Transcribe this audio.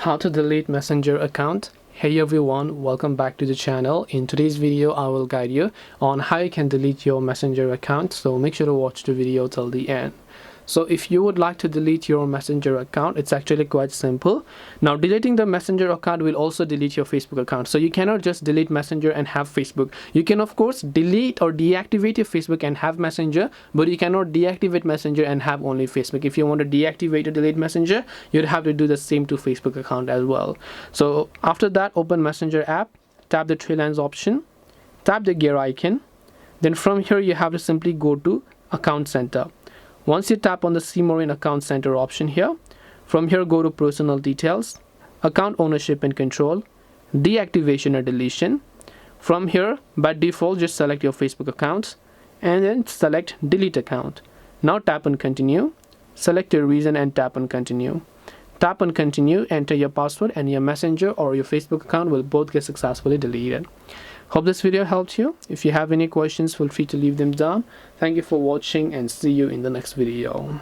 How to delete Messenger account. Hey everyone, welcome back to the channel. In today's video I will guide you on how you can delete your Messenger account, so make sure to watch the video till the end. So if you would like to delete your Messenger account, it's actually quite simple. Now deleting the Messenger account will also delete your Facebook account, so you cannot just delete Messenger and have Facebook. You can of course delete or deactivate your Facebook and have Messenger, but you cannot deactivate Messenger and have only Facebook. If you want to deactivate or delete Messenger, you'd have to do the same to Facebook account as well. So after that, open Messenger app, tap the three lines option, tap the gear icon, then from here you have to simply go to Account Center. Once you tap on the See More in Account Center option here, from here go to Personal Details, Account Ownership and Control, Deactivation or Deletion. From here, by default, just select your Facebook account and then select Delete Account. Now tap on Continue, select your reason and tap on Continue. Tap on Continue, enter your password and your Messenger or your Facebook account will both get successfully deleted. Hope this video helped you. If you have any questions, feel free to leave them down. Thank you for watching and see you in the next video.